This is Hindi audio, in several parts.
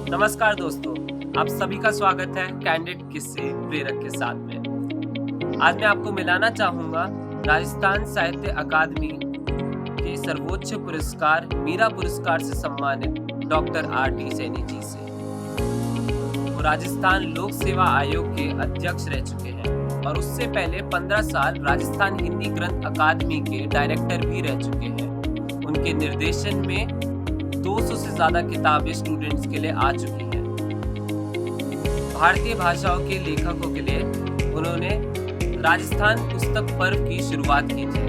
नमस्कार दोस्तों, आप सभी का स्वागत है कैंडिड किस्से प्रेरक के साथ में। आज मैं आपको मिलाना चाहूँगा राजस्थान साहित्य अकादमी के सर्वोच्च पुरस्कार मीरा पुरस्कार से सम्मानित doctor R T Saini ji से। वो राजस्थान लोक सेवा आयोग के अध्यक्ष रह चुके हैं और उससे पहले 15 साल राजस्थान हिंदी ग्रंथ अकादमी के डायरेक्टर भी रह चुके हैं। उनके निर्देशन में 200 से ज्यादा किताबें स्टूडेंट्स के लिए आ चुकी हैं। भारतीय भाषाओं के लेखकों के लिए उन्होंने राजस्थान पुस्तक पर्व की शुरुआत की थी।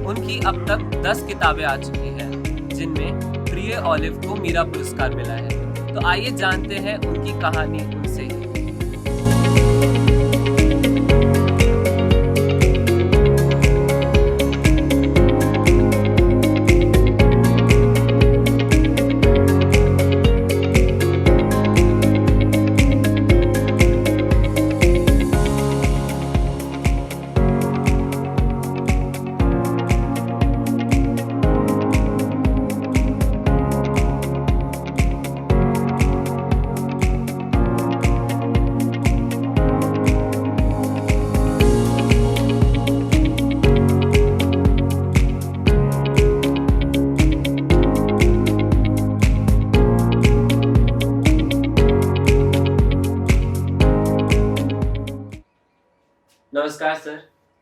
उनकी अब तक 10 किताबें आ चुकी हैं, जिनमें प्रिय ऑलिव को मीरा पुरस्कार मिला है। तो आइए जानते हैं उनकी कहानी उनसे ही। नमस्कार सर,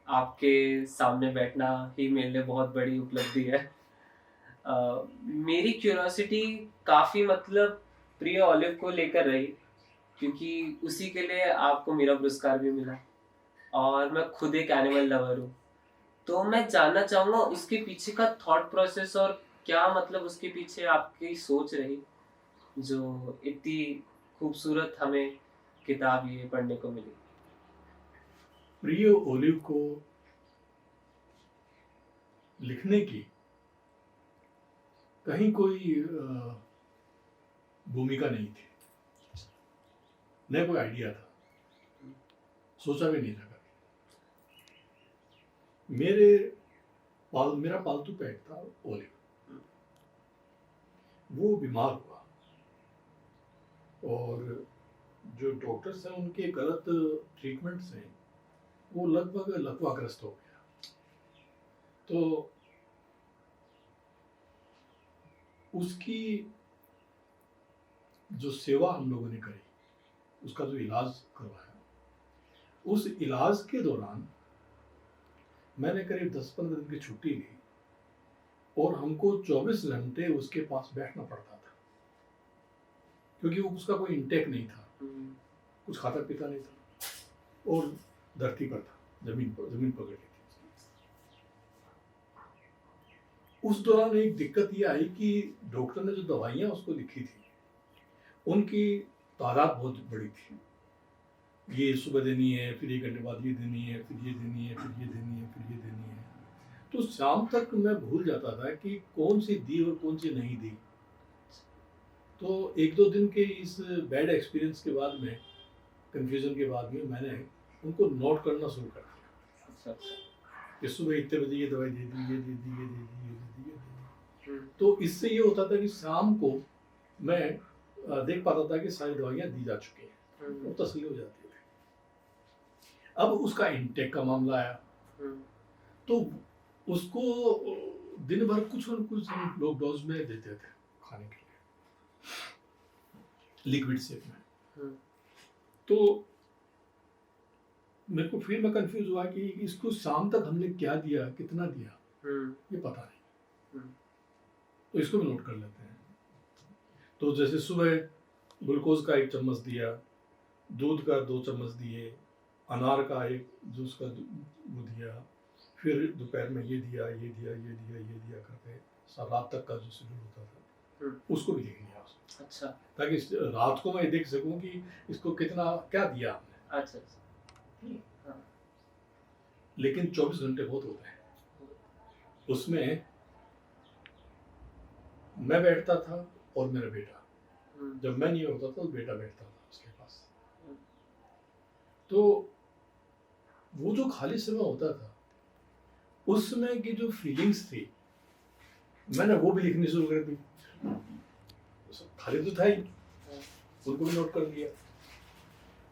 आपके सामने बैठना ही मेरे लिए बहुत बड़ी उपलब्धि है। मेरी क्यूरियोसिटी काफ़ी प्रिय ऑलिव को लेकर रही, क्योंकि उसी के लिए आपको मीरा पुरस्कार भी मिला और मैं खुद एक एनिमल लवर हूँ। तो मैं जानना चाहूँगा उसके पीछे का थॉट प्रोसेस और क्या उसके पीछे आपकी सोच रही, जो इतनी खूबसूरत हमें किताब ये पढ़ने को मिली। प्रिय ओलिव को लिखने की कहीं कोई भूमिका नहीं थी, न कोई आइडिया था, सोचा भी नहीं था कभी। मेरा पालतू पेट था ओलिव, वो बीमार हुआ और जो डॉक्टर्स हैं उनके गलत ट्रीटमेंट से वो लगभग लकवाग्रस्त हो गया। तो उसकी जो सेवा हम लोगों ने करी, उसका जो इलाज करवाया, उस इलाज के दौरान मैंने करीब 10-15 दिन की छुट्टी ली और हमको 24 घंटे उसके पास बैठना पड़ता था, क्योंकि वो उसका कोई इंटेक नहीं था, कुछ खाता पीता नहीं था और धरती पर था, जमीन पकड़ ली थी। उस दौरान एक दिक्कत ये आई कि डॉक्टर ने जो दवाइयाँ उसको लिखी थी, उनकी तादाद बहुत बड़ी थी। ये सुबह देनी है, फिर 1 घंटे बाद ये देनी है, फिर ये देनी है, फिर ये देनी है, फिर ये देनी है। तो शाम तक मैं भूल जाता था कि कौन सी दी और कौन सी नहीं दी। तो 1-2 दिन के इस बैड एक्सपीरियंस के बाद में, कंफ्यूजन के बाद में, मैंने उनको नोट करना शुरू कर दिया। कि सुबह इतने बजे ये दवाई दे दी, ये दे दी, ये दे दी, ये दे दी, ये दे दी। तो इससे ये होता था कि शाम को मैं देख पाता था कि सारी दवाइयाँ दी जा चुकी हैं, वो तसल्ली हो जाती थी। अब उसका इंटेक का मामला आया, तो उसको दिन भर कुछ न कुछ हम लोग डोज में देते थे खाने के लिए, लिक्विड शेप में। तो मेरे को फिर मैं कंफ्यूज हुआ कि इसको शाम तक हमने क्या दिया, कितना दिया, ये पता नहीं। तो इसको भी नोट कर लेते हैं। तो जैसे सुबह ग्लूकोज का 1 चम्मच दिया, दूध का 2 चम्मच दिए, अनार का 1 जूस का वो दिया, फिर दोपहर में ये दिया, ये दिया, ये दिया, ये दिया करके रात तक का जो शेड्यूल होता था उसको भी देख लिया उसमें। अच्छा, ताकि रात को मैं देख सकूं कि इसको कितना क्या दिया हमने। अच्छा। हाँ। लेकिन 24 घंटे बहुत होते हैं, उसमें मैं बैठता था और मेरा बेटा, जब मैं नहीं होता था तो बेटा बैठता था उसके पास। तो वो जो खाली समय होता था, उस समय की जो फीलिंग्स थी, मैंने वो भी लिखनी शुरू कर दी। खाली तो था ही, उनको भी नोट कर लिया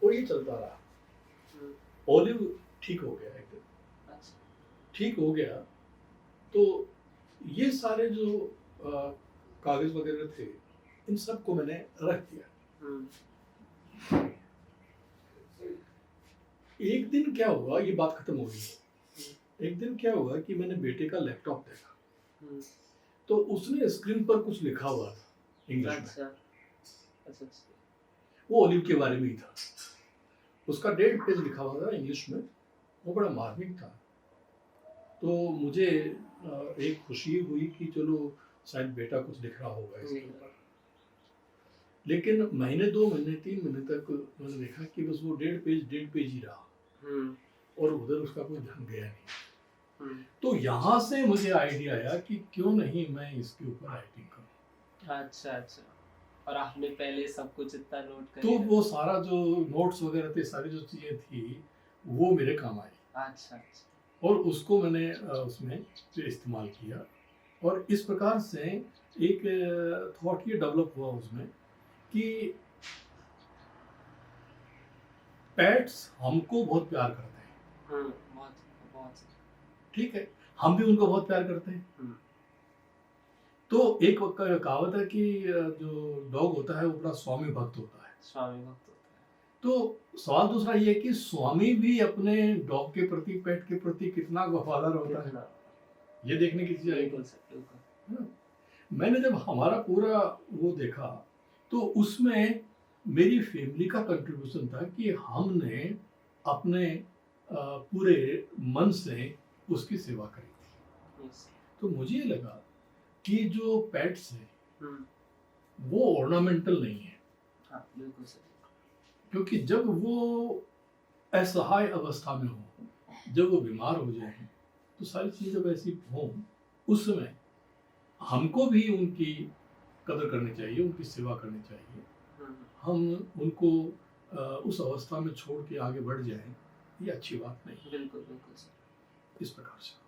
और ये चलता रहा। हम्म, ओलिव ठीक हो गया एक दिन। अच्छा। ठीक हो गया तो ये सारे जो कागज वगैरह थे इन सबको मैंने रख दिया। हम्म, एक दिन क्या हुआ, ये बात खत्म हो गई। एक दिन क्या हुआ कि मैंने बेटे का लैपटॉप देखा हम्म, तो उसने स्क्रीन पर कुछ लिखा हुआ था इंग्लिश में। अच्छा अच्छा अच्छा। वो ओलिव के बारे में ही था। उसका 1.5 पेज लिखा हुआ था इंग्लिश में। वो बड़ा मार्मिक था। तो मुझे एक खुशी हुई कि चलो शायद बेटा कुछ लिख रहा होगा इसके हम्म, ऊपर। लेकिन महीने 2 महीने 3 महीने तक मैंने देखा कि बस वो 1.5 पेज ही रहा हम्म, और उधर उसका कोई ध्यान गया नहीं। हम्म, तो यहाँ से मुझे आइडिया आया कि क्यों नहीं मैं इसके ऊपर राइटिंग करूँ। अच्छा अच्छा। और आपने पहले सब कुछ इतना नोट कर तो लिया? वो सारा जो नोट्स वगैरह थे, सारी जो चीज़ें थी वो मेरे काम आई अच्छा अच्छा। और उसको मैंने उसमें जो इस्तेमाल किया। और इस प्रकार से एक थॉट ये डेवलप हुआ उसमें कि पेट्स हमको बहुत प्यार करते हैं, बहुत बहुत। ठीक है, हम भी उनको बहुत प्यार करते हैं। हम्म, तो एक कहावत है कि जो डॉग होता है वो बड़ा स्वामी भक्त होता है। स्वामी भक्त होता है। तो सवाल दूसरा ये है कि स्वामी भी अपने डॉग के प्रति, पेट के प्रति कितना वफादार होता है, कितना? ये देखने की चीज आएगी। बिल्कुल सर, बिल्कुल। है ना? मैंने जब हमारा पूरा वो देखा तो उसमें मेरी फैमिली का कंट्रीब्यूशन था कि हमने अपने पूरे मन से उसकी सेवा करी थी। यस। तो मुझे ये लगा कि जो पेट्स हैं हम्म, वो ऑर्नामेंटल नहीं है, हाँ बिल्कुल सर। क्योंकि जब वो असहाय अवस्था में हो, जब वो बीमार हो जाए, तो सारी चीज़ें जब ऐसी हों उस समय हमको भी उनकी कदर करनी चाहिए, उनकी सेवा करनी चाहिए। हम्म, हम उनको उस अवस्था में छोड़ के आगे बढ़ जाएं, ये अच्छी बात नहीं है। बिल्कुल बिल्कुल सर। इस प्रकार से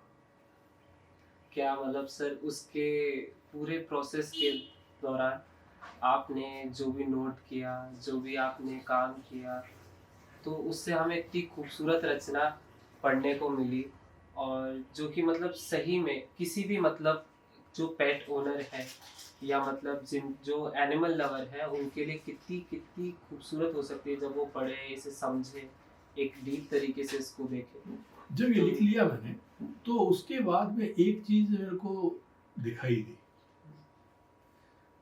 क्या मतलब सर उसके पूरे प्रोसेस के दौरान आपने जो भी नोट किया, जो भी आपने काम किया, तो उससे हमें इतनी खूबसूरत रचना पढ़ने को मिली। और जो कि मतलब सही में किसी भी मतलब जो पेट ओनर है या मतलब जिन जो एनिमल लवर है उनके लिए कितनी कितनी खूबसूरत हो सकती है जब वो पढ़े, इसे समझे, एक डीप तरीके से इसको देखे। जब ये लिख लिया मैंने तो उसके बाद में एक चीज मेरे को दिखाई दी,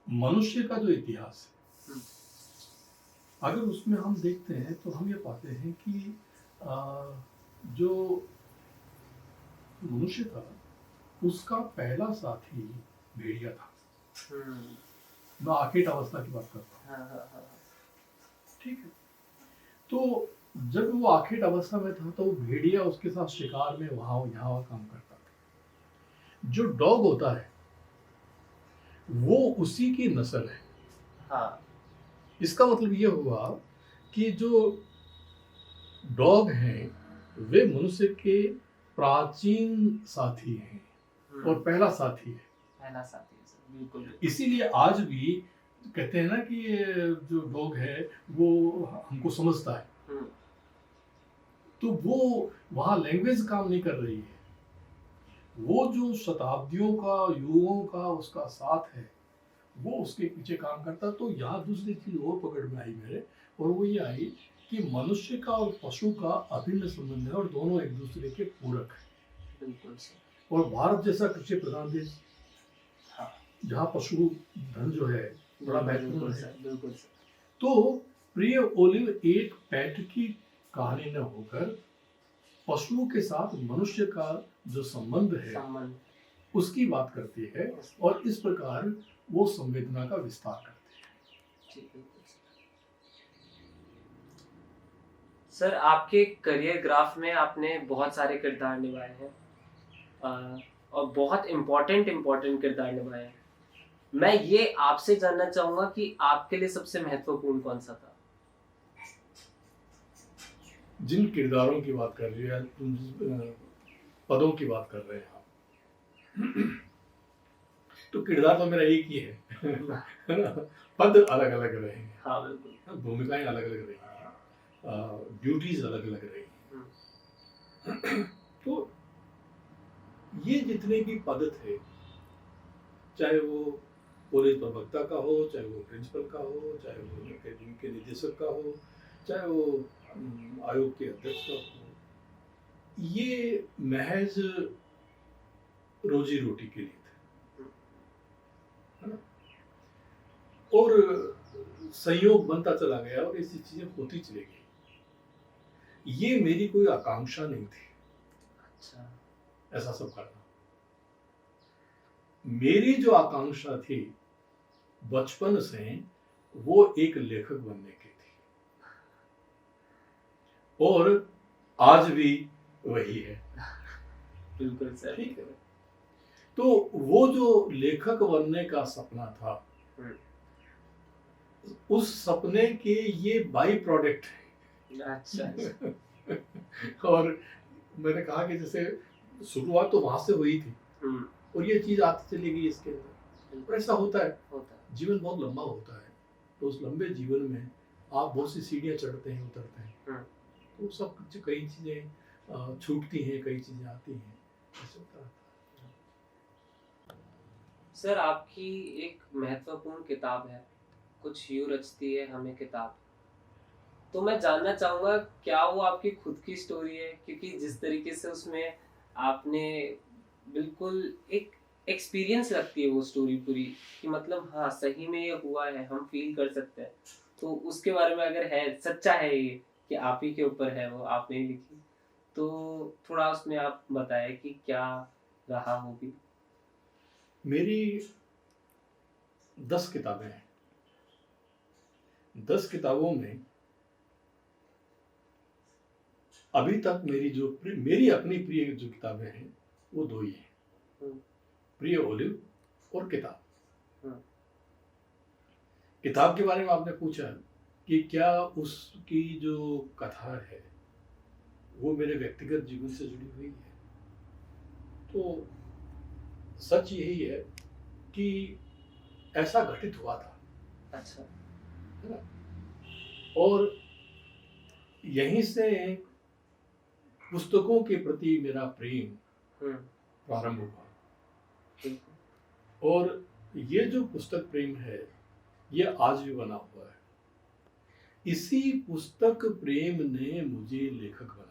मनुष्य का जो इतिहास है, अगर उसमें हम देखते हैं तो हम ये पाते हैं कि जो मनुष्य था उसका पहला साथी भेड़िया था। मैं आखेट अवस्था की बात करता हूँ, ठीक है। तो जब वो आखेट अवस्था में था तो वो भेड़िया उसके साथ शिकार में वहां यहाँ काम करता था। जो डॉग होता है वो उसी की नस्ल है। हाँ, इसका मतलब ये हुआ कि जो डॉग हैं वे मनुष्य के प्राचीन साथी हैं और पहला साथी है। पहला साथी है सर, बिल्कुल। इसीलिए आज भी कहते हैं ना कि जो डॉग है वो हमको समझता है। तो वो वहाँ लैंग्वेज काम नहीं कर रही है, वो जो शताब्दियों का, युगों का उसका साथ है वो उसके पीछे काम करता। तो यहाँ दूसरी चीज और पकड़ में आई मेरे, और वो ये आई कि मनुष्य का और पशु का अभिन्न संबंध है और दोनों एक दूसरे के पूरक है। बिल्कुल सर। और भारत जैसा कृषि प्रधान देश, हाँ, जहाँ पशु धन जो है बड़ा महत्वपूर्ण है, बिल्कुल सर। तो प्रिय ओलिव एक पेट की कहानी न होकर पशुओं के साथ मनुष्य का जो संबंध है उसकी बात करती है और इस प्रकार वो संवेदना का विस्तार करती है। ठीक है सर। आपके करियर ग्राफ में आपने बहुत सारे किरदार निभाए हैं और बहुत इम्पोर्टेंट किरदार निभाए हैं। मैं ये आपसे जानना चाहूंगा कि आपके लिए सबसे महत्वपूर्ण कौन सा था? जिन किरदारों की बात कर रही है, पदों की बात कर रहे हैं आप, तो किरदार तो मेरा एक ही है है ना, पद अलग अलग रहेंगे, हाँ बिल्कुल। भूमिकाएं अलग अलग रहेंगी, ड्यूटीज अलग अलग रहेंगी। हम्म, तो ये जितने भी पद थे, चाहे वो पुलिस प्रवक्ता का हो, चाहे वो प्रिंसिपल का हो, चाहे वो अकेडमी के निदेशक का हो, चाहे वो आयोग के अध्यक्ष का हो, ये महज रोजी रोटी के लिए थे, है ना। और संयोग बनता चला गया और ऐसी चीजें होती चली गई। ये मेरी कोई आकांक्षा नहीं थी अच्छा। ऐसा सब करना। मेरी जो आकांक्षा थी बचपन से, वो एक लेखक बनने की थी, और आज भी वही है। बिल्कुल सर। ठीक है। तो वो जो लेखक बनने का सपना था, उस सपने के ये बाई प्रोडक्ट है। अच्छा। और मैंने कहा कि जैसे शुरुआत तो वहां से हुई थी, और ये चीज आती चली गई इसके अंदर। और ऐसा होता है, जीवन बहुत लंबा होता है, तो उस लंबे जीवन में आप बहुत सी सीढ़ियां चढ़ते हैं, उतरते हैं, तो सब कुछ, कई चीजें छूटती हैं, कई चीजें आती हैं, ऐसे होता रहता है। सर आपकी एक महत्वपूर्ण किताब है, कुछ यूं रचती है हमें किताब, तो मैं जानना चाहूंगा क्या वो आपकी खुद की स्टोरी है? क्योंकि जिस तरीके से उसमें आपने बिल्कुल एक एक्सपीरियंस लगती है वो स्टोरी पूरी, कि मतलब हाँ सही में ये हुआ है, हम फील कर सकते हैं। तो उसके बारे में अगर है, सच्चा है ये कि आप ही के ऊपर है, वो आपने ही लिखी, तो थोड़ा उसमें आप बताएं कि क्या रहा होगी। मेरी 10 किताबें हैं। 10 किताबों में अभी तक मेरी अपनी प्रिय जो किताबें हैं वो 2 ही हैं, प्रिय ओलिव और किताब। किताब के बारे में आपने पूछा कि क्या उसकी जो कथा है वो मेरे व्यक्तिगत जीवन से जुड़ी हुई है, तो सच यही है कि ऐसा घटित हुआ था। अच्छा। है ना। और यहीं से पुस्तकों के प्रति मेरा प्रेम प्रारंभ हुआ, और ये जो पुस्तक प्रेम है ये आज भी बना हुआ है। इसी पुस्तक प्रेम ने मुझे लेखक बनाया।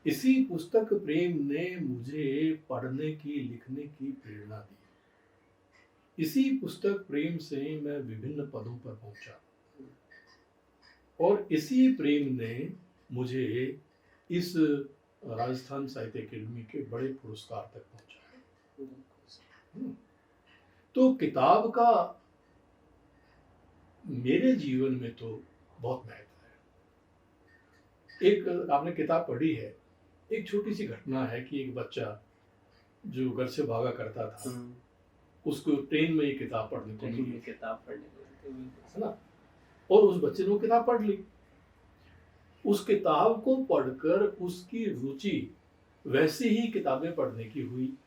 इसी पुस्तक प्रेम ने मुझे पढ़ने की, लिखने की प्रेरणा दी। इसी पुस्तक प्रेम से मैं विभिन्न पदों पर पहुंचा, और इसी प्रेम ने मुझे इस राजस्थान साहित्य अकेडमी के बड़े पुरस्कार तक पहुंचाया। तो किताब का मेरे जीवन में तो बहुत महत्व है। एक आपने किताब पढ़ी है, एक छोटी सी घटना है कि एक बच्चा जो घर से भागा करता था, उसको ट्रेन में ये किताब पढ़ने को मिली, है ना, और उस बच्चे ने वो किताब पढ़ ली। उस किताब को पढ़कर उसकी रुचि वैसे ही किताबें पढ़ने की हुई,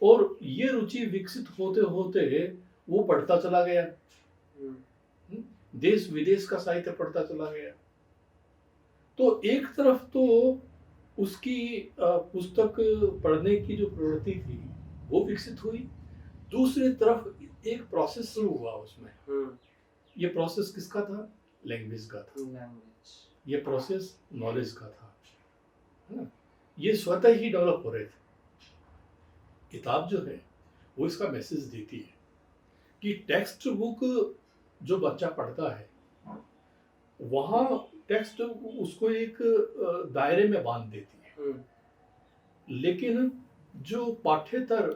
और ये रुचि विकसित होते होते वो पढ़ता चला गया, देश विदेश का साहित्य पढ़ता चला गया। तो एक तरफ तो उसकी पुस्तक पढ़ने की जो प्रवृत्ति थी वो विकसित हुई, दूसरी तरफ एक प्रोसेस शुरू हुआ उसमें। ये प्रोसेस किसका था? लैंग्वेज का था। ये प्रोसेस नॉलेज का था, है ना। ये स्वतः ही डेवलप हो रहे थे। किताब जो है वो इसका मैसेज देती है कि टेक्स्ट बुक जो बच्चा पढ़ता है, वहाँ टेक्स्ट उसको एक दायरे में बांध देती है, लेकिन जो पाठ्येतर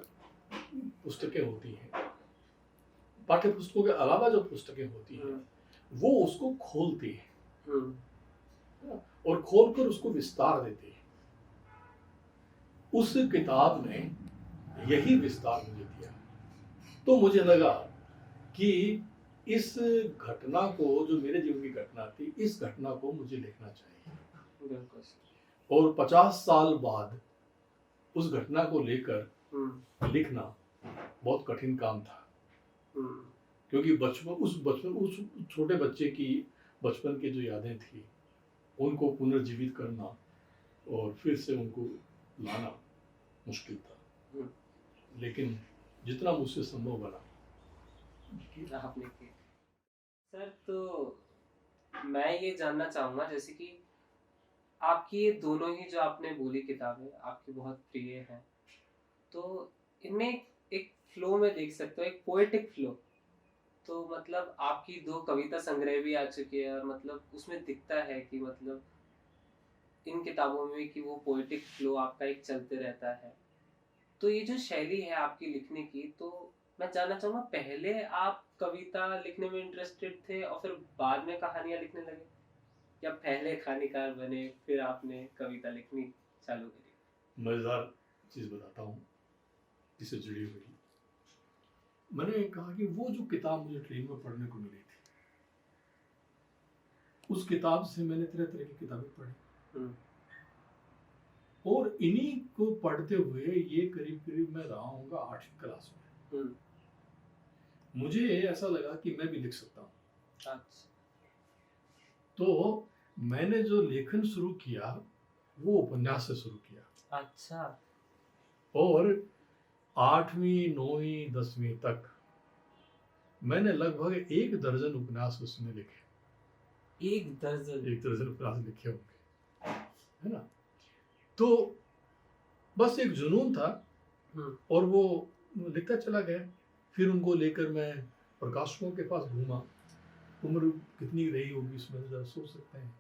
पुस्तकें होती हैं, पाठ्य पुस्तकों के अलावा जो पुस्तकें होती हैं, वो उसको खोलती है और खोलकर उसको विस्तार देती है। उस किताब ने यही विस्तार मुझे दिया। तो मुझे लगा कि इस घटना को, जो मेरे जीवन की घटना थी, इस घटना को मुझे लिखना चाहिए। और 50 साल बाद उस घटना को लेकर लिखना बहुत कठिन काम था, हम्म, क्योंकि बचपन उस छोटे बच्चे की बचपन की जो यादें थी, उनको पुनर्जीवित करना और फिर से उनको लाना मुश्किल था। हम्म, लेकिन जितना मुझसे संभव बना किया। आपने किया। सर, तो मैं ये जानना चाहूंगा, जैसे कि आपकी ये दोनों ही जो आपने बोली किताबें आपकी बहुत प्रिय हैं, तो इनमें एक फ्लो में देख सकते हो, एक पोएटिक फ्लो। तो मतलब आपकी दो कविता संग्रह भी आ चुके हैं, और मतलब उसमें दिखता है कि मतलब इन किताबों में कि वो पोएटिक फ्लो आपका एक चलते रहता है। तो ये जो शैली है आपकी लिखने की, तो मैं जानना चाहूंगा, पहले आप कविता लिखने में इंटरेस्टेड थे और फिर बाद में कहानियां लिखने लगे, या पहले कहानीकार बने फिर आपने कविता लिखनी चालू करी? मज़ेदार चीज़ बताता हूँ इससे जुड़ी हुई। मैंने कहा कि वो जो किताब मुझे ट्रेन में पढ़ने को मिली थी, उस किताब से मैंने तरह तरह की किताबें पढ़ी, हम्म, और इन्हीं को पढ़ते हुए ये करीब करीब मैं रहा हूँगा 8वीं क्लास में। हम्म, मुझे ऐसा लगा कि मैं भी लिख सकता हूँ। अच्छा, तो मैंने जो लेखन शुरू किया वो उपन्यास से शुरू किया, अच्छा, और 8वीं 9वीं 10वीं तक मैंने लगभग 1 दर्जन उपन्यास उसमें लिखे। 1 दर्जन? उपन्यास लिखे होंगे, है ना। तो बस एक जुनून था, हम्म, और वो लिखता चला गया। फिर उनको लेकर मैं प्रकाशकों के पास घूमा। उम्र कितनी रही होगी इसमें ज़रा सोच सकते हैं।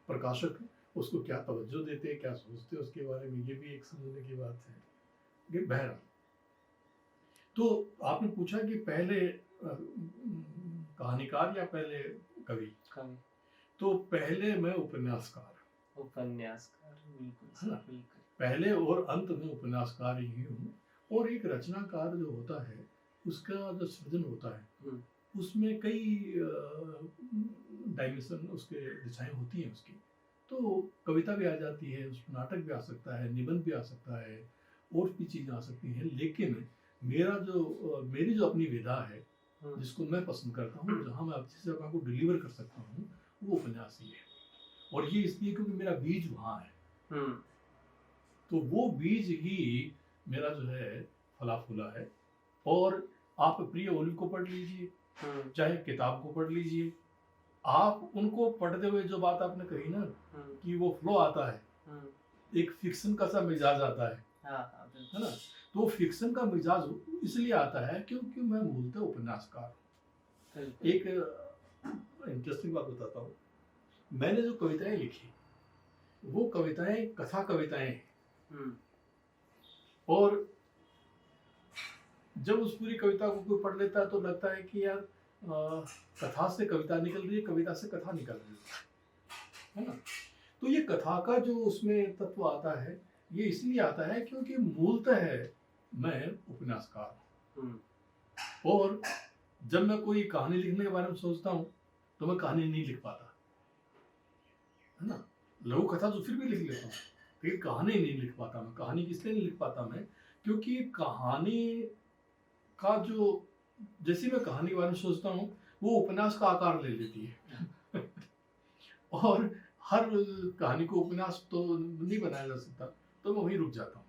प्रकाशक उसको क्या तवज्जो देते हैं, क्या सोचते हैं उसके बारे में, ये भी एक समझने की बात है। ये बहरहाल, तो आपने पूछा कि पहले कहानीकार या पहले कवि। कवि, तो पहले मैं उपन्यासकार, उपन्यासकार, बिल्कुल है सर, ना। बिल्कुल। पहले और अंत में उपन्यासकार ही हूँ। और एक रचनाकार जो होता है, उसका जो सृजन होता है, हम्म, उसमें कई डायमेंशन, उसके दिशाएं होती हैं उसकी। तो कविता भी आ जाती है, उसमें नाटक भी आ सकता है, निबंध भी आ सकता है, और भी चीज़ें आ सकती हैं। लेकिन मेरी जो अपनी विधा है, जिसको मैं पसंद करता हूँ, जहाँ मैं अच्छे से आपको डिलीवर कर सकता हूँ, वो उपन्यास ही है। और ये इसलिए क्योंकि मेरा बीज वहाँ है। हम्म, तो वो बीज ही मेरा जो है फला फूला है। और आप प्रिय ओली को पढ़ लीजिए, चाहे किताब को पढ़ लीजिए, आप उनको पढ़ते हुए जो बात आपने कही ना, कि वो फ्लो आता है, एक फिक्शन का सा मिजाज आता है, हाँ, है ना। तो फिक्शन का मिजाज इसलिए आता है क्योंकि मैं मूलतः उपन्यासकार हूँ। एक इंटरेस्टिंग बात बताता हूँ। मैंने जो कविताएं लिखी, वो कविताएं कथा कविताएं हैं। और जब उस पूरी कविता को कोई पढ़ लेता है तो लगता है कि यार कथा से कविता निकल रही है, कविता से कथा निकल रही है ना। तो ये कथा का जो उसमें तत्व आता है, ये इसलिए आता है क्योंकि मूलतः मैं उपन्यासकार हूँ। और जब मैं कोई कहानी लिखने के बारे में सोचता हूँ तो मैं कहानी नहीं लिख पाता, है ना। लघु कथा तो फिर भी लिख लेता हूँ, लेकिन कहानी नहीं लिख पाता मैं। कहानी इसलिए नहीं लिख पाता मैं क्योंकि कहानी का जो, जैसे मैं कहानी के बारे में सोचता हूँ, वो उपन्यास का आकार ले लेती है। और हर कहानी को उपन्यास तो नहीं बनाया जा सकता, तो मैं वहीं रुक जाता हूँ।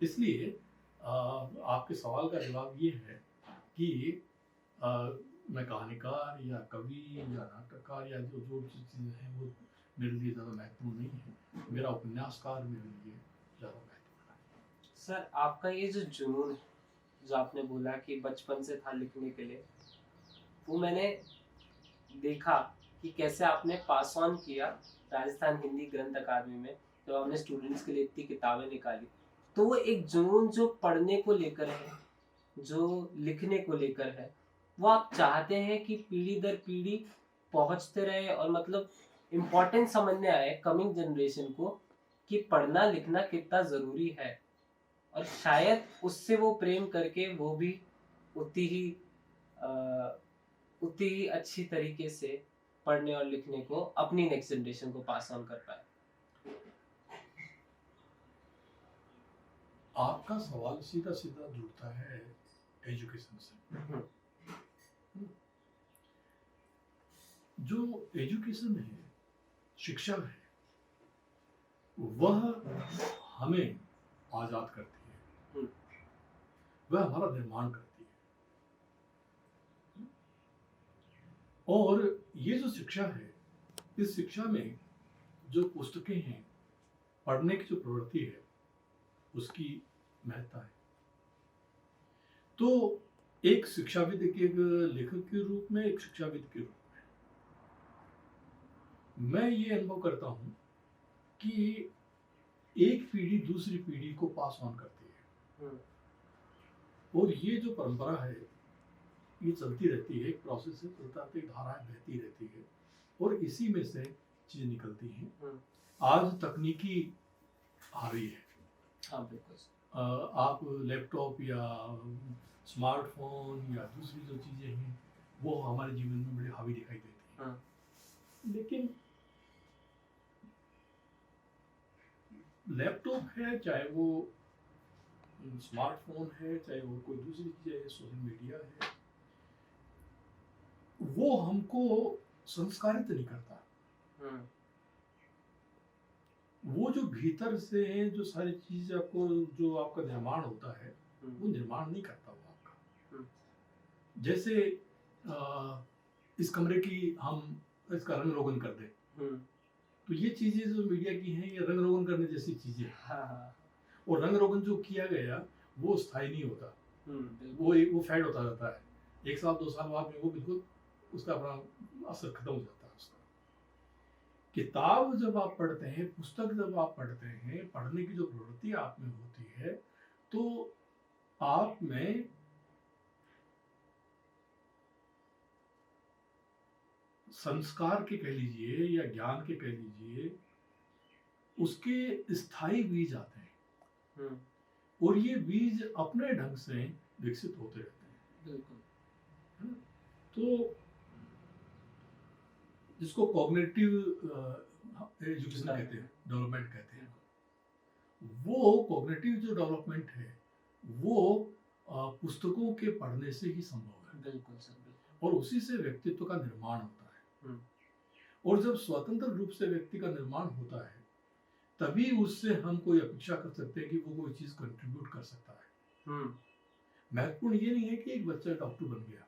इसलिए आपके सवाल का जवाब ये है कि मैं कहानीकार या कवि या नाटककार या जो चीज़ें हैं वो मेरे लिए ज़्यादा महत्वपूर्ण नहीं है। मेरा उपन्यासकार मेरे लिए ज़्यादा महत्वपूर्ण है। सर, आपका ये जो जुनून है, जो आपने बोला कि बचपन से था लिखने के लिए, वो मैंने देखा कि कैसे आपने पास ऑन किया राजस्थान हिंदी ग्रंथ अकादमी में, जब आपने स्टूडेंट्स के लिए इतनी किताबें निकाली। तो वो एक जुनून जो पढ़ने को लेकर है, जो लिखने को लेकर है, वो आप चाहते हैं कि पीढ़ी दर पीढ़ी पहुंचते रहे, और मतलब इम्पोर्टेंस समझने आए कमिंग जनरेशन को कि पढ़ना लिखना कितना ज़रूरी है, और शायद उससे वो प्रेम करके वो भी उतनी ही अ, उतनी ही अच्छी तरीके से पढ़ने और लिखने को अपनी नेक्स्ट जनरेशन को पास ऑन कर पाए। आपका सवाल सीधा सीधा जुड़ता है एजुकेशन से। हम्म, जो एजुकेशन है, शिक्षा है, वह हमें आजाद करती है, हम्म, वह हमारा निर्माण करती है। और ये जो शिक्षा है, इस शिक्षा में जो पुस्तकें हैं, पढ़ने की जो प्रवृत्ति है, उसकी महत्ता है। तो एक शिक्षाविद के, एक लेखक के रूप में, एक शिक्षाविद के रूप में मैं ये अनुभव करता हूँ कि एक पीढ़ी दूसरी पीढ़ी को पास ऑन करती है, हम्म, और ये जो परंपरा है ये चलती रहती है, एक प्रोसेस से चलता है, एक धाराएं बहती रहती है, और इसी में से चीजें निकलती हैं। हम्म, आज तकनीकी आ रही है, हाँ बिल्कुल। आप लैपटॉप या स्मार्टफोन या दूसरी जो चीजें हैं वो हमारे जीवन में बड़े हावी दिखाई देती हैं। हाँ, लेकिन लैपटॉप है, चाहे वो स्मार्टफोन है, चाहे वो कोई दूसरी चीज है, सोशल मीडिया है, वो हमको संस्कारित नहीं करता। हम्म, वो जो भीतर से जो सारी चीज आपको, जो आपका निर्माण होता है, वो निर्माण नहीं करता वो आपका। जैसे इस कमरे की हम इसका रंग रोगन कर दें, तो ये चीजें जो मीडिया की हैं, ये रंग रोगन करने जैसी चीजें हैं। हाँ, और रंग रोगन जो किया गया वो स्थायी नहीं होता, बिल्कुल। वो फेड होता रहता है। 1 साल 2 साल बाद में वो बिल्कुल उसका अपना असर खत्म हो जाता है उसका। किताब जब आप पढ़ते हैं, पुस्तक जब आप पढ़ते हैं, पढ़ने की जो प्रवृत्ति आप में होती है, तो आप में संस्कार के कह लीजिए या ज्ञान के कह लीजिए, उसके स्थायी बीज आते हैं, और ये बीज अपने ढंग से विकसित होते रहते हैं। बिल्कुल। है ना? तो जिसको कॉग्निटिव एजुकेशन कहते हैं, डेवलपमेंट कहते हैं, वो कॉग्निटिव जो डेवलपमेंट है वो पुस्तकों के पढ़ने से ही संभव है। बिल्कुल सर, बिल्कुल। और उसी से व्यक्तित्व का निर्माण होता है। और जब स्वतंत्र रूप से व्यक्ति का निर्माण होता है, तभी उससे हम कोई अपेक्षा कर सकते हैं कि वो कोई चीज कंट्रीब्यूट कर सकता है। महत्वपूर्ण ये नहीं है कि एक बच्चा डॉक्टर बन गया,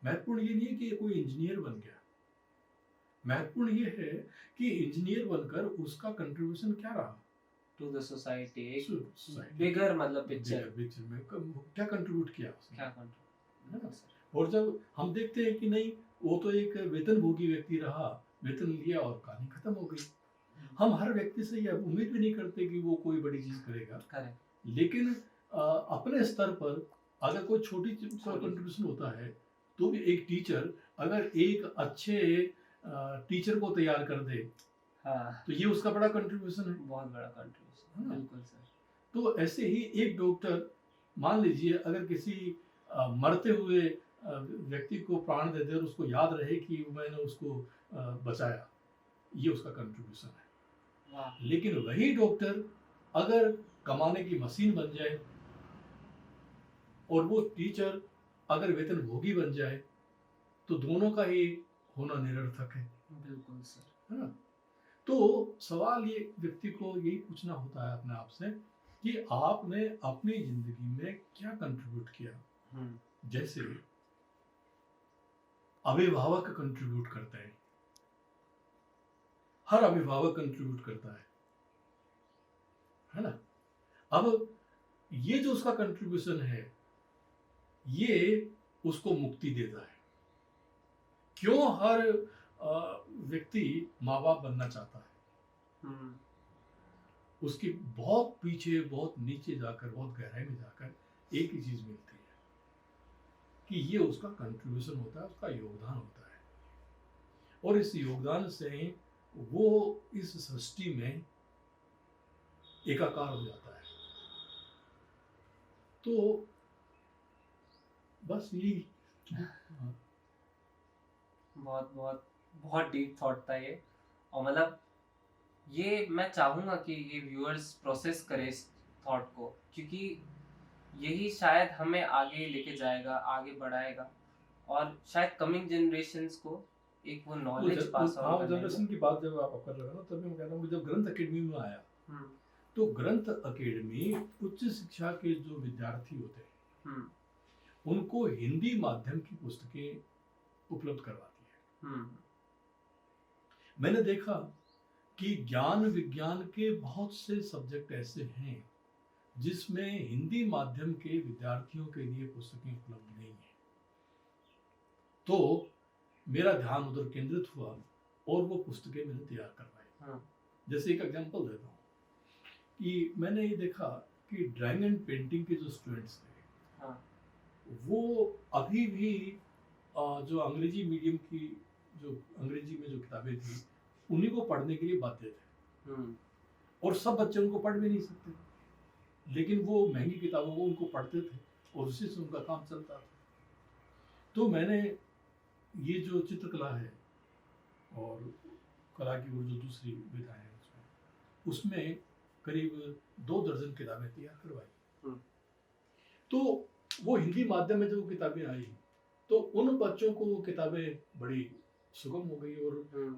महत्वपूर्ण ये नहीं है कि कोई इंजीनियर बन गया, महत्वपूर्ण ये है कि इंजीनियर बनकर उसका कंट्रीब्यूशन क्या रहा टू द सोसाइटी, सोसाइटी, बिगर मतलब पिक्चर में क्या कंट्रीब्यूट किया उसने, क्या कंट्रीब्यूट। और जब हम देखते हैं कि नहीं, वो तो एक वेतनभोगी व्यक्ति रहा, वेतन लिया और कहानी खत्म हो गई। हम हर व्यक्ति से यह उम्मीद भी नहीं करते कि वो कोई बड़ी चीज करेगा, लेकिन अपने स्तर पर अगर कोई छोटी चीज का कंट्रीब्यूशन होता है, तो भी एक टीचर अगर एक अच्छे टीचर को तैयार कर दे, हाँ, तो ये उसका बड़ा कंट्रीब्यूशन है, बहुत बड़ा कंट्रीब्यूशन। बिल्कुल सर। तो ऐसे ही एक डॉक्टर, मान लीजिए अगर किसी मरते हुए व्यक्ति को प्राण दे दे और उसको याद रहे कि मैंने उसको बचाया, ये उसका कंट्रीब्यूशन है। लेकिन वही डॉक्टर अगर कमाने की मशीन बन जाए और वो टीचर अगर वेतनभोगी बन जाए, तो दोनों का ही होना निरर्थक है। बिल्कुल सर, है ना? तो सवाल ये व्यक्ति को यही पूछना होता है अपने आप से कि आपने अपनी जिंदगी में क्या कंट्रीब्यूट किया। जैसे अभिभावक कंट्रीब्यूट करते हैं, हर अभिभावक कंट्रीब्यूट करता है ना? अब ये जो उसका कंट्रीब्यूशन है, ये उसको मुक्ति देता है। क्यों हर व्यक्ति माँ बाप बनना चाहता है? उसकी बहुत पीछे, बहुत नीचे जाकर, बहुत गहराई में जाकर एक ही चीज मिलती है कि ये उसका कंट्रीब्यूशन होता है, उसका योगदान होता है, और इस योगदान से वो इस सृष्टि में एकाकार हो जाता है। तो बस यही। बहुत बहुत बहुत डीप थॉट था ये, और मतलब ये मैं चाहूँगा कि ये व्यूअर्स प्रोसेस करें इस थॉट को, क्योंकि यही शायद हमें आगे लेके जाएगा, आगे बढ़ाएगा और शायद कमिंग जनरेशंस को एक वो नॉलेज पास ऑन करने जनरेशन की बात जब आप कर रहे हो ना, तभी मैं कह रहा हूँ कि जब ग्रंथ अकेडमी में आया हम्म, तो ग्रंथ अकेडमी उच्च शिक्षा के जो विद्यार्थी होते हैं हम्म, उनको हिंदी माध्यम की पुस्तकें उपलब्ध करवाती है। हम्म, मैंने देखा कि ज्ञान विज्ञान के बहुत से सब्जेक्ट ऐसे हैं जिसमें हिंदी माध्यम के विद्यार्थियों के लिए पुस्तकें उपलब्ध नहीं है। तो मेरा ध्यान उधर केंद्रित हुआ और वो पुस्तकें मैंने तैयार करवाई। हाँ, जैसे एक एग्जांपल देता हूँ कि मैंने ये देखा कि ड्राइंग एंड पेंटिंग के जो स्टूडेंट्स थे हाँ, वो अभी भी जो अंग्रेजी मीडियम की जो अंग्रेजी में जो किताबें थी उन्हीं को पढ़ने के लिए बाध्य थे, हम्म, और सब बच्चे उनको पढ़ भी नहीं सकते, लेकिन वो महंगी किताबों को उनको पढ़ते थे और उसी से उनका काम चलता था। तो मैंने ये जो चित्रकला है और कला की वो जो दूसरी विधा है उसमें करीब 2 दर्जन किताबें तैयार करवाई। तो वो हिंदी माध्यम में जो किताबें आई तो उन बच्चों को वो किताबें बड़ी सुगम हो गई और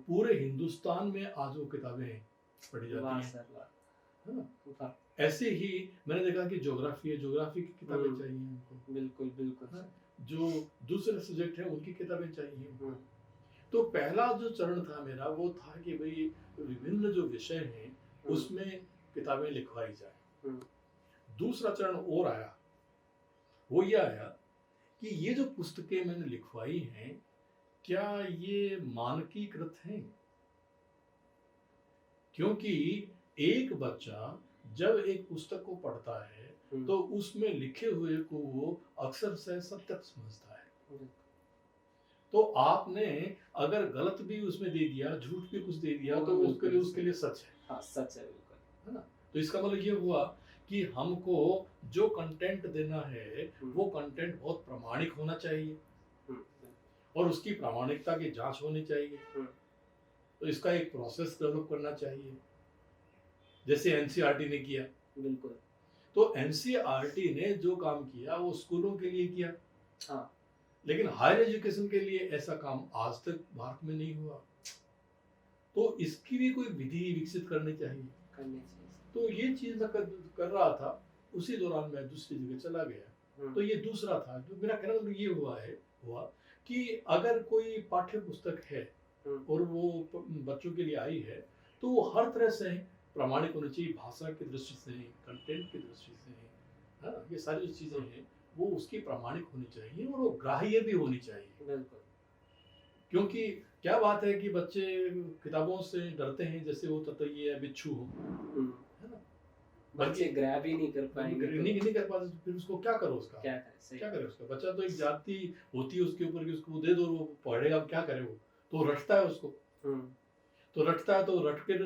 पूरे हिंदुस्तान में आज वो किताबें पढ़ी जाती हैं, है ना। ऐसे ही मैंने देखा कि ज्योग्राफी है, ज्योग्राफी की किताबें चाहिए उनको, बिल्कुल बिल्कुल, जो दूसरे सब्जेक्ट है उनकी किताबें चाहिए। तो पहला जो चरण था मेरा वो था कि भाई विभिन्न जो विषय हैं उसमें किताबें लिखवाई जाए। दूसरा चरण और आया, वो ये आया कि ये जो पुस्तकें मैंने लिखवाई हैं क्या ये मानकीकृत हैं, क्योंकि एक बच्चा जब एक पुस्तक को पढ़ता है तो उसमें लिखे हुए को वो अक्सर से सत्य समझता है। तो आपने अगर गलत भी उसमें दे दिया, झूठ भी कुछ दे दिया तो उसके लिए सच है। हाँ, सच है, बिल्कुल, है ना। तो इसका मतलब ये हुआ कि हमको जो कंटेंट देना है वो कंटेंट बहुत प्रामाणिक होना चाहिए और उसकी प्रामाणिकता की जांच होनी चाहिए। तो इसका एक प्रोसेस डेवलप करना चाहिए, जैसे एनसीईआरटी ने किया। बिल्कुल। तो एनसीईआरटी ने जो काम किया वो स्कूलों के लिए किया, हाँ, लेकिन हायर एजुकेशन के लिए ऐसा काम आज तक भारत में नहीं हुआ। तो इसकी भी कोई विधि विकसित करनी चाहिए। तो ये चीज मैं कर रहा था, उसी दौरान मैं दूसरी जगह चला गया। तो ये दूसरा था। तो मेरा कहना मतलब ये हुआ कि अगर कोई पाठ्य पुस्तक है और वो बच्चों के लिए आई है तो वो हर तरह से प्रामाणिक होनी चाहिए, भाषा की दृष्टि से, कंटेंट की दृष्टि से, है ना। ये सारी जो चीजें हैं वो उसकी प्रामाणिक होनी चाहिए और वो ग्राह्य भी होनी चाहिए। बिल्कुल। क्योंकि क्या बात है कि बच्चे किताबों से डरते हैं, जैसे वो ततैया या बिच्छू हो, है ना। बच्चे ग्रैब ही नहीं कर पाएंगे, नहीं कर पाते तो फिर उसको क्या करो, उसका क्या करे उसका। बच्चा तो एक जाति होती है उसके ऊपर कि उसको दे दो, वो पढ़ेगा, क्या करे वो तो रटता है उसको। तो रटता है तो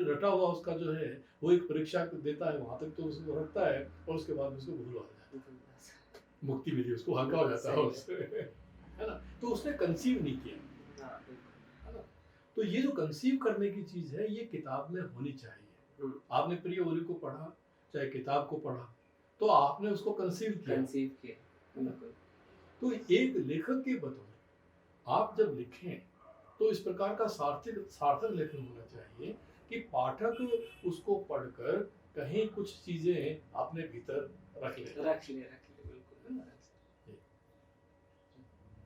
रटा हुआ उसका जो है वो एक परीक्षा देता है, वहां तक तो उसको रटता है और उसके बाद उसको भूल आ जाता है, मुक्ति मिली उसको, हल्का हो जाता है उससे, है ना। तो उसने कंसीव नहीं किया, है ना। तो ये जो कंसीव करने की चीज है ये किताब में होनी चाहिए। आपने प्रिय ओली को पढ़ा, चाहे किताब को पढ़ा, तो आपने उसको कंसीव किया। तो एक लेखक के बतौर आप जब लिखें तो इस प्रकार का सार्थक लेखन होना चाहिए कि पाठक उसको पढ़कर कहीं कुछ चीजें अपने भीतर रख ले। बिल्कुल।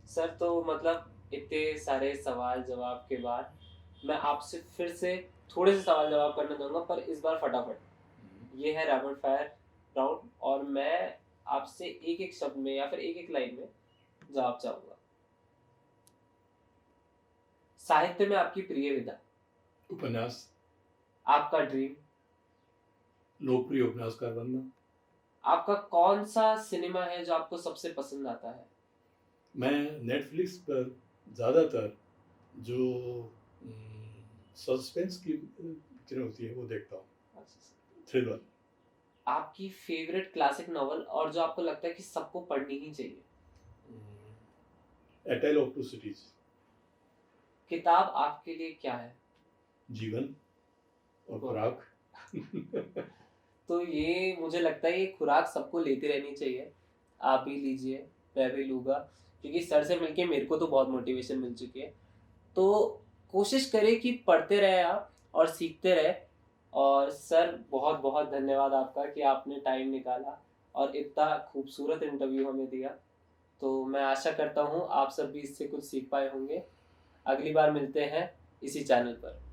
सर, तो मतलब इतने सारे सवाल जवाब के बाद मैं आपसे फिर से थोड़े से सवाल जवाब करने दूंगा, पर इस बार फटाफट। ये है रैपिड फायर राउंड और मैं आपसे एक एक शब्द में या फिर एक एक लाइन में जवाब चाहूंगा। साहित्य में आपकी प्रिय विधा? उपन्यास। आपका ड्रीम? लोकप्रिय उपन्यासकार बनना। आपका कौन सा सिनेमा है जो आपको सबसे पसंद आता है? मैं नेटफ्लिक्स पर ज्यादातर जो सस्पेंस की पिक्चरें होती है वो देखता हूँ, थ्रिलर। आपकी फेवरेट क्लासिक नॉवल और जो आपको लगता है कि सबको पढ़नी ही चाहिए? ए टेल ऑफ टू सिटीज। किताब आपके लिए क्या है? जीवन और खुराक। तो ये मुझे लगता है ये खुराक सबको लेती रहनी चाहिए। आप भी लीजिए, मैं भी लूँगा, क्योंकि सर से मिलके मेरे को तो बहुत मोटिवेशन मिल चुकी है। तो कोशिश करें कि पढ़ते रहें आप और सीखते रहें। और सर बहुत-बहुत धन्यवाद आपका कि आपने टाइम निकाला और इतना खूबसूरत इंटरव्यू हमें दिया। तो मैं आशा करता हूँ आप सब भी इससे कुछ सीख पाए होंगे। अगली बार मिलते हैं इसी चैनल पर।